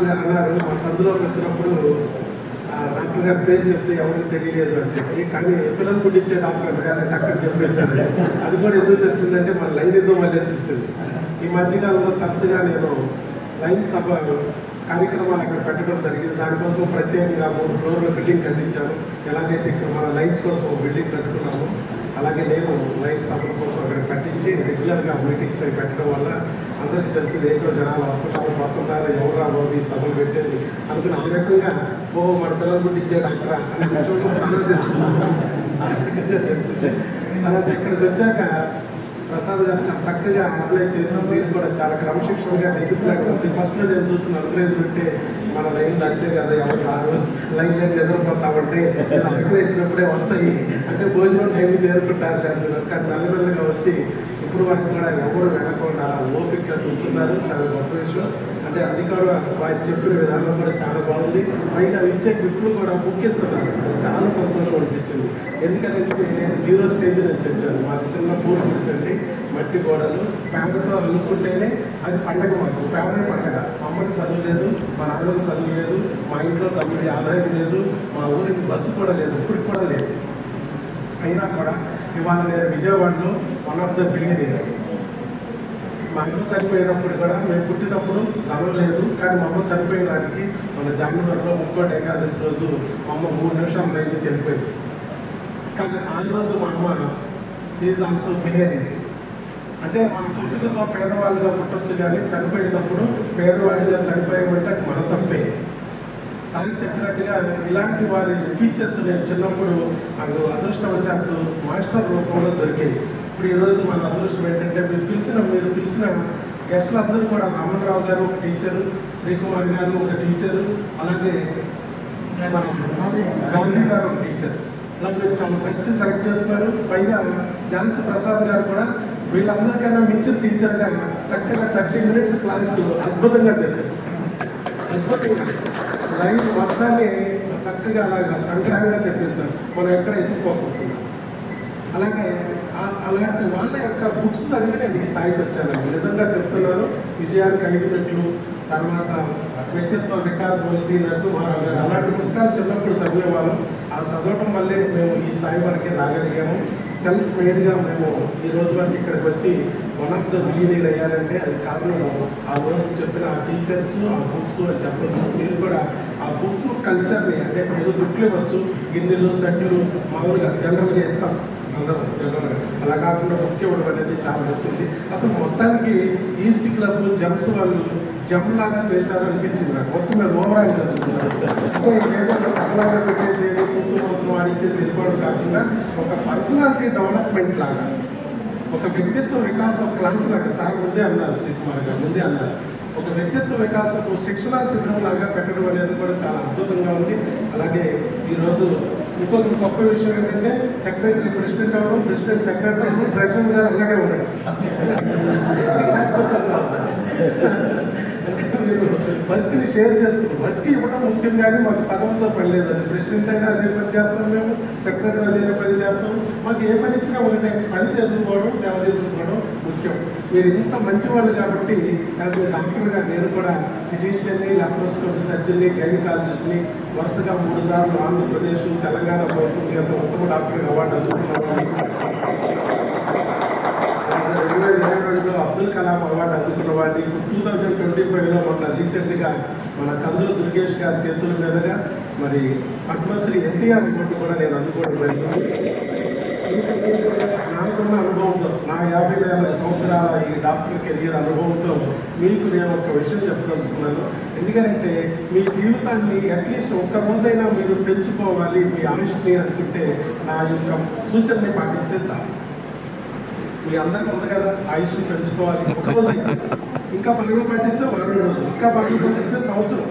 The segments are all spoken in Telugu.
గారు అన్నారు మా సందులోకి వచ్చినప్పుడు డాక్టర్ గారి పేరు చెప్తే ఎవరికి తెలియలేదు అని చెప్పి, కానీ పిల్లలు పుట్టించే డాక్టర్ గారు అక్కడ చెప్పేశారు. అది కూడా ఎందుకు తెలిసిందంటే మన లైనిజం వల్లే తెలిసింది. ఈ మధ్యకాలంలో తరచుగా నేను లైన్స్ కార్యక్రమాలు అక్కడ పెట్టడం జరిగింది. దానికోసం ప్రత్యేకంగా 3 ఫ్లోర్ల బిల్డింగ్ కట్టించాను. ఎలాగైతే ఇక్కడ మన లైన్స్ కోసం బిల్డింగ్ కట్టుకున్నాము, అలాగే నేను లైన్స్ సభల కోసం అక్కడ కట్టించి రెగ్యులర్గా మీటింగ్స్ అవి పెట్టడం వల్ల అందరికీ తెలిసింది ఏంటో జనాలు వస్తున్నారు, పోతున్నారు, ఎవరు బాబు ఈ సభలు పెట్టేది అనుకుని ఆ రకంగా మన పిల్లలు పుట్టించే డాక్టరా అని తెలిసింది. తర్వాత ఇక్కడికి వచ్చాక ప్రసాద్ గారు చాలా చక్కగా ఆర్గనైజ్ చేసిన మీరు కూడా చాలా క్రమశిక్షణగా డిసిప్లిన్ ఉంది. ఫస్ట్ నేను చూస్తున్న ఆర్గనైజ్ పెట్టే మన లైన్ అంతే కదా, ఎవరు రారు, లైన్ నిద్రపోతామంటే ఆర్గనైజ్నప్పుడే వస్తాయి అంటే భోజనం టైంకి చేరుకుంటారు అంటున్నారు. కానీ మెల్లమెల్లగా వచ్చి ఇప్పుడు వరకు కూడా ఎవరు వెనకుండా ఓపికగా కూర్చున్నారు. చాలా గొప్ప విషయం. అంటే అది కూడా వారు చెప్పిన విధానం కూడా చాలా బాగుంది. పైగా ఇచ్చే గిఫ్ట్లు కూడా ముఖ్యిస్తున్నారు. అది చాలా సంతోషం అనిపించింది. ఎందుకంటే నేను 0 స్టేజ్ నుంచి వచ్చాను. మాది చిన్న పూర్తి అండి, మట్టి గోడలు, పేదతో అల్లుకుంటేనే అది పండగ. మాకు పేదనే పండగ. మా అమ్మకి చదువు లేదు, మా నాన్నకి చదువు లేదు, మా ఇంట్లో తమ్ముడి ఆదాయం లేదు, మా ఊరికి బస్సు కూడా లేదు, ఇప్పటికి కూడా లేదు. అయినా కూడా ఇవాళ నేను విజయవాడలో వన్ ఆఫ్ ద బిలియనీర్. మా అమ్మ చనిపోయినప్పుడు కూడా మేము పుట్టినప్పుడు ధనం లేదు, కానీ మా అమ్మ చనిపోయిన నాటికి మన జనవరిలో 3వ ఏకాదశి రోజు మా అమ్మ 3 నిమిషాల పైన చనిపోయింది. కానీ ఆ రోజు మా అమ్మ షీఈ్ ఆల్సో బిలియనీర్. అంటే మన పుట్టుకతో పేదవాళ్ళుగా పుట్టొచ్చు, కానీ చనిపోయేటప్పుడు పేదవాడిగా చనిపోయామంటే అది మన తప్పే. సాయి చెప్పినట్టుగా ఇలాంటి వారి స్పీచెస్ నేను చిన్నప్పుడు నాకు అదృష్టవశాత్తు మాస్టర్ రూపంలో దొరికేది. ఇప్పుడు ఈరోజు మన అదృష్టం ఏంటంటే మీరు పిలిచిన గెస్టులందరూ కూడా రామన్రావు గారు ఒక టీచరు, శ్రీకుమార్ గారు ఒక టీచరు, అలాగే గాంధీ గారు ఒక టీచర్. ఇలా మీరు చాలా బెస్ట్ సెలెక్ట్ చేస్తున్నారు. పైగా ఝాన్సీ ప్రసాద్ గారు కూడా వీళ్ళందరికైనా మించిన టీచర్గా చక్కగా 30 మినిట్స్ క్లాసు అద్భుతంగా చెప్పారు. అద్భుతంగా లైన్ మొత్తాన్ని చక్కగా అలాగా సంగ్రహంగా చెప్పేస్తారు, మనం ఎక్కడ ఎత్తుకోకుండా. అలాగే అలాంటి వాళ్ళ యొక్క బుక్స్ అనేది నేను ఈ స్థాయికి వచ్చాను. నిజంగా చెప్తున్నాను. విజయానికి 5 మెట్లు, తర్వాత వ్యక్తిత్వ వికాస్ శ్రీ నరసింహారావు గారు అలాంటి పుస్తకాలు చిన్నప్పుడు చదివేవాళ్ళం. ఆ చదవటం వల్లే మేము ఈ స్థాయి వరకే రాగలిగాము. సెల్ఫ్ మేడ్గా మేము ఈ రోజు వరకు ఇక్కడికి వచ్చి వన్ ఆఫ్ ద బిలియనీర్ అయ్యారంటే అది కారణం ఆ రోజు చెప్పిన ఆ టీచర్స్, ఆ బుక్స్ అని చెప్పొచ్చు. మీరు కూడా ఆ బుక్ కల్చర్ని, అంటే ఏదో బుక్లు ఇవ్వచ్చు, గిన్నెలు సెట్లు మామూలుగా జనరల్గా ఇస్తాం అందరం జనరల్గా, అలా కాకుండా బుక్ ఇవ్వడం అనేది చాలా నచ్చింది. అసలు మొత్తానికి ఈస్ట్ క్లబ్ జమ్స్ వాళ్ళు జమ్ లాగా చేశారు అనిపించింది నాకు. మొత్తం మీద ఓవరాల్గా చూస్తున్నారు. ఏదైనా సరళంగా పెట్టేసి మొత్తం వాడించేసి వెళ్ళిపోవడం కాకుండా ఒక పర్సనాలిటీ డెవలప్మెంట్ లాగా, ఒక వ్యక్తిత్వ వికాసం క్లాస్ లాగా సార్ ముందే అన్నారు, శ్రీకుమార్ గారు ముందే అన్నారు, ఒక వ్యక్తిత్వ వికాసపు శిక్షణా శిబిరం లాగా పెట్టడం అనేది కూడా చాలా అద్భుతంగా ఉంది. అలాగే ఈరోజు ఇంకొక గొప్ప విషయం ఏంటంటే సెక్రటరీ ప్రెసిడెంట్ అవ్వడం, ప్రెసిడెంట్ సెక్రటరీ అవ్వడం, ప్రెసిడెంట్ గారు అలాగే ఉండడం. మీరు బతికిని షేర్ చేసుకుంటాం. బతికి ఇవ్వడం ముఖ్యం, కానీ మాకు పదవులతో పని లేదు. అది ప్రెసిడెంట్ అయినా అదే పని చేస్తాం, మేము సెక్రటరీ అదే పని చేస్తాం. మాకు ఏ పని ఇచ్చినా ఒకటే, పని చేసుకోవడం, సేవ చేసుకోవడం ముఖ్యం. మీరు ఇంత మంచి వాళ్ళు కాబట్టి యాజ్ ఏ డాక్టర్గా నేను కూడా ఫిజిషియన్ని, లాప్రోస్కోపీ సర్జన్ని, గైనకాలజిస్ట్ని వరుసగా 3 సార్లు ఆంధ్రప్రదేశ్, తెలంగాణ ప్రభుత్వం చేత ఉత్తమ డాక్టర్ అవార్డు అందుకున్నాను. 2022లో అబ్దుల్ కలాం అవార్డు అందుకున్న వాడిని. 2025లో మొన్న రీసెంట్గా మన కందుల దుర్గేష్ గారి చేతుల మీదుగా మరి పద్మశ్రీ ఎన్టీఆర్ అవార్డు కూడా నేను అందుకోవడం జరిగింది. నాకున్న అనుభవంతో, నా 50 సంవత్సరాల ఈ డాక్టర్ కెరియర్ అనుభవంతో మీకు నేను ఒక విషయం చెప్పదలుచుకున్నాను. ఎందుకంటే మీ జీవితాన్ని అట్లీస్ట్ ఒక్క రోజైనా మీరు పెంచుకోవాలి, మీ ఆయుష్ని అనుకుంటే నా యొక్క సూచనని పాటిస్తే చాలు. మీ అందరికీ ఉంది కదా, ఆయుష్ని పెంచుకోవాలి. ఒక రోజు ఇంకా 10 పాటిస్తే 10 రోజులు, ఇంకా 10 పాటిస్తే సంవత్సరం.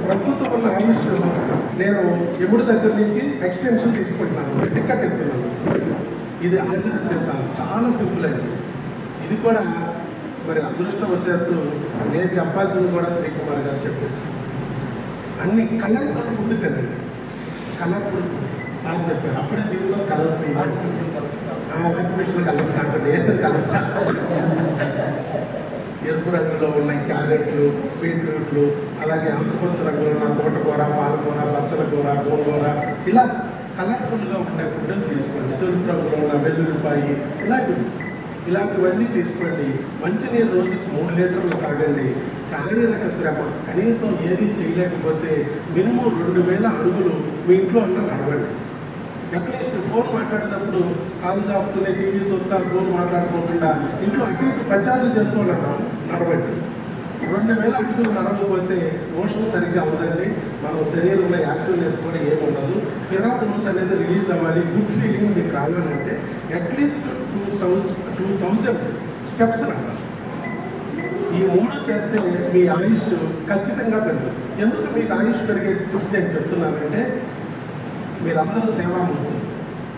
ప్రభుత్వం ఉన్న ఆయుష్ నేను ఎముడి దగ్గర నుంచి ఎక్స్టెన్షన్ తీసుకుంటున్నాను, టికెట్ ఇస్తున్నాను. ఇది ఆచరిస్తే చాలా సింపుల్ అండి. ఇది కూడా మరి అదృష్టవశాత్తు నేను చెప్పాల్సింది కూడా శ్రీకుమార్ గారు చెప్పేస్తాను. అన్ని కలర్ఫుల్ ఫుడ్ కదండి, కలర్ఫుల్ సార్ చెప్పారు. అప్పుడే జీవితంలో కలర్ఫుల్ ఆర్టిఫిషియల్ కలర్స్ కాకుండా నేచర్ కలర్స్, ఎరుపు రంగులో ఉన్నాయి క్యారెట్లు, బీట్రూట్లు, అలాగే ఆకుపచ్చ రంగులో ఉన్న తోటకూర, పాలకూర, పచ్చల కూర, గోంగూర ఇలా కలర్ఫుల్గా ఉండే ఫుడ్ని తీసుకోండి. తెలుపు రంగులో ఉన్న వెల్లుల్లిపాయి ఇలాంటివన్నీ తీసుకోండి. మంచినీరు రోజుకి 3 లీటర్లు తాగండి. శారీరక శ్రమ కనీసం ఏది చేయలేకపోతే మినిమం 2000 అడుగులు మీ ఇంట్లో అంతా నడవండి. అట్లీస్ట్ ఫోన్ మాట్లాడినప్పుడు కాలు చాపుతూనే టీవీ చూస్తా ఫోన్ మాట్లాడుకోకుండా ఇంట్లో అటు ఇటు ప్రచారం చేస్తూ ఉన్నాం నడవండి. 2000 అడుగులు నడవకపోతే మోషన్ సరిగ్గా ఉందండి. మన శరీరంలో యాక్టివ్నెస్ కూడా ఏముండదు. ఫిరాటోన్స్ అనేది రిలీజ్ అవ్వాలి. గుడ్ ఫీలింగ్ మీకు రావాలంటే అట్లీస్ట్ 2000 స్టెప్స్ రావాలి. ఈ 3 చేస్తే మీ ఆయుష్ ఖచ్చితంగా పెరుగుతుంది. ఎందుకు మీకు ఆయుష్ పెరిగే టిప్ నేను చెప్తున్నానంటే మీరందరూ సేవామూర్తులు.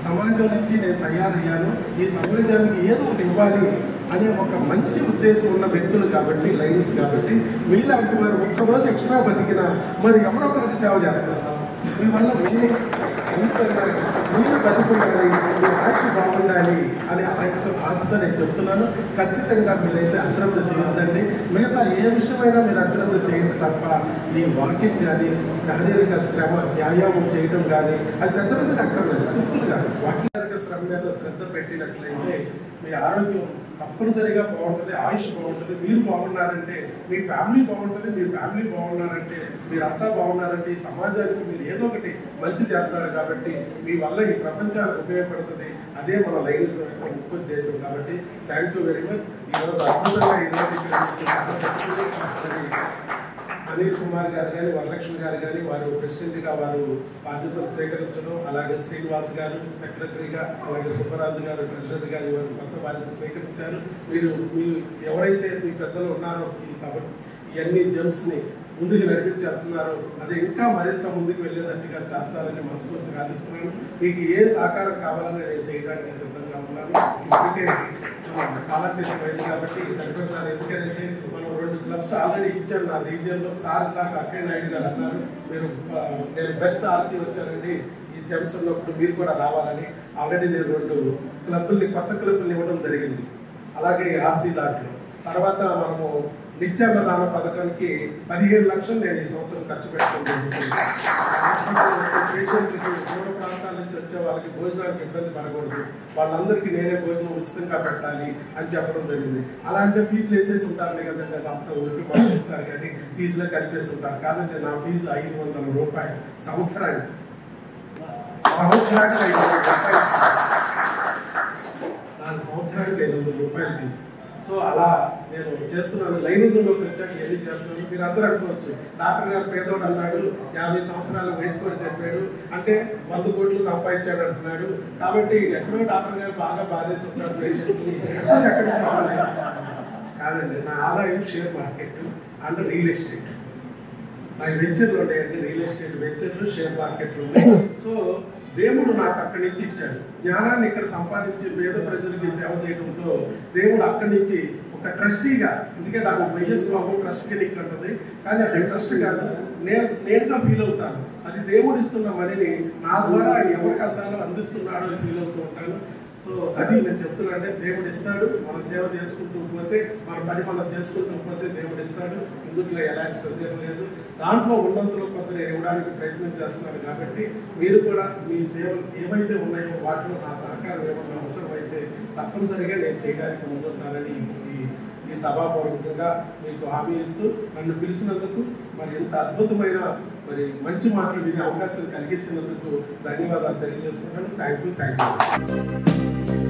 సమాజం నుంచి నేను తయారయ్యాను, ఈ సమాజానికి ఏదో ఒకటి ఇవ్వాలి అనే ఒక మంచి ఉద్దేశం ఉన్న వ్యక్తులు కాబట్టి, లైన్స్ కాబట్టి మీలాంటి వారు ఒక్కరోజు ఎక్స్ట్రా బతికినా మరి ఎవరో ఒకరికి సేవ చేస్తారు. మీ వల్ల మీరు బతుకుండాలి, మీ ఆయుష్ బాగుండాలి అనే ఆశతో నేను చెప్తున్నాను. ఖచ్చితంగా మీరైతే అశ్రద్ధ చేయొద్దండి. మిగతా ఏ విషయమైనా మీరు అశ్రద్ధ చేయండి తప్ప ఈ వాకింగ్ కానీ, శారీరక శ్రమ వ్యాయామం చేయడం కానీ అది పెద్ద పెద్దగా అక్కర్లేదు, సింపుల్ కానీ వాకింగ్ శ్రమ మీద శ్రద్ధ పెట్టినట్లయితే మీ ఆరోగ్యం తప్పనిసరిగా బాగుంటుంది, ఆయుష్ బాగుంటుంది. మీరు బాగున్నారంటే మీ ఫ్యామిలీ బాగుంటుంది, మీరు ఫ్యామిలీ బాగున్నారంటే మీరంతా బాగున్నారంటే ఈ సమాజానికి మీరు ఏదో ఒకటి మంచి చేస్తారు కాబట్టి మీ వల్ల ఈ ప్రపంచానికి ఉపయోగపడుతుంది. అదే మన లైన్స్ యొక్క ముఖ్య ఉద్దేశం. కాబట్టి థ్యాంక్ యూ వెరీ మచ్. ఈరోజు అద్భుతంగా అనిల్ కుమార్ గారు కానీ, వరలక్ష్మి గారు కానీ వారు ప్రెసిడెంట్గా వారు బాధ్యతలు స్వీకరించడం, అలాగే శ్రీనివాస్ గారు సెక్రటరీగా, అలాగే సుబ్బరాజు గారు ట్రెజరర్గా వారు కొత్త బాధ్యత స్వీకరించారు. మీరు ఎవరైతే మీ పెద్దలు ఉన్నారో ఈ సభ ఇవన్నీ జెమ్స్ని ముందుకు నడిపించేస్తున్నారు, అది ఇంకా మరింత ముందుకు వెళ్ళేటట్టుగా చేస్తారని మనస్ఫూర్తిగా ఆశిస్తున్నాను. మీకు ఏ సహకారం కావాలని నేను చేయడానికి సిద్ధంగా ఉన్నాను. ఇప్పటికే కాలక్షేపం అయింది కాబట్టి సరిపెడతారు. ఎందుకంటే మనం 2 క్లబ్స్ ఆల్రెడీ ఇచ్చారు నా రీజియన్లో. సార్ దాకా అక్కయ్య నాయుడు గారు అన్నారు నేను బెస్ట్ ఆర్సీ వచ్చానండి ఈ జెమ్స్ ఉన్నప్పుడు మీరు కూడా రావాలని. ఆల్రెడీ నేను 2 క్లబ్బుల్ని కొత్త క్లబ్బుల్ని ఇవ్వడం జరిగింది. అలాగే ఆర్సీ దాంట్లో తర్వాత మనము నిత్యాన్నదాన పథకానికి 15 లక్షలు నేను ఈ సంవత్సరం ఖర్చు పెట్టడం జరుగుతుంది. పేషెంట్లకి దూర ప్రాంతాల నుంచి వచ్చే వాళ్ళకి భోజనానికి ఇబ్బంది పడకూడదు, వాళ్ళందరికీ నేనే భోజనం ఉచితంగా పెట్టాలి అని చెప్పడం జరిగింది. అలాంటి ఫీజులు వేసేసి ఉంటారు కదండి, అది అంత ఊరికి చెప్తారు కానీ ఫీజులో కలిపేసి ఉంటారు. కాదండి, నా ఫీజు 500 రూపాయలు సంవత్సరానికి 500 రూపాయలు, నాకు సంవత్సరానికి 500 రూపాయలు ఫీజు. సో అలా నేను చేస్తున్నాను. లైనిజంలోకి వచ్చాక ఏది చేస్తున్నాను మీరు అందరూ అనుకోవచ్చు, డాక్టర్ గారు పేదోడు అన్నాడు, 50 సంవత్సరాల వయసు కూడా చెప్పాడు అంటే 100 కోట్లు సంపాదించాడు అంటున్నాడు. కాబట్టి ఎక్కడో డాక్టర్ గారు బాగా బాధేసి ఉంటారు పేషెంట్ని ఎక్కడ కావాలి. కాదండి, నా ఆదాయం share market and real estate. నా వెంచర్లు ఉన్నాయండి, రియల్ ఎస్టేట్ వెంచర్లు, షేర్ మార్కెట్లు ఉన్నాయి. సో దేవుడు నాకు అక్కడి నుంచి ఇచ్చాడు. జ్ఞానాన్ని ఇక్కడ సంపాదించి పేద ప్రజలకి సేవ చేయడంతో దేవుడు అక్కడి నుంచి ఒక ట్రస్టీగా, ఎందుకంటే నాకు వైఎస్ బాబు ట్రస్ట్గా నీకు అంటుంది కానీ అది ట్రస్ట్ కాదు, నేనుగా ఫీల్ అవుతాను. అది దేవుడు ఇస్తున్న మనీని నా ద్వారా ఆయన ఎవరికి అర్థాలో అందిస్తున్నాడో అని ఫీల్ అవుతూ ఉంటాను. సో అది నేను చెప్తున్నా, అంటే దేవుడు ఇస్తాడు, మనం సేవ చేసుకుంటూ పోతే, మన పని మనం చేసుకుంటూ పోతే దేవుడు ఇస్తాడు. ఇందులో ఎలాంటి సందేహం లేదు. దాంట్లో ఉన్నంతలో కొంత నేను ఇవ్వడానికి ప్రయత్నం చేస్తున్నాను. కాబట్టి మీరు కూడా మీ సేవలు ఏవైతే ఉన్నాయో వాటిలో నా సహకారం ఏమన్నా అవసరం అయితే తప్పనిసరిగా నేను చేయడానికి ముందుంటానని ఈ సభాపూర్వకంగా మీకు హామీ ఇస్తూ నన్ను పిలిచినందుకు, మరి ఎంత అద్భుతమైన మంచి మాటలు వినే అవకాశం కలిగించినందుకు ధన్యవాదాలు తెలియజేసుకుంటాను. Thank you.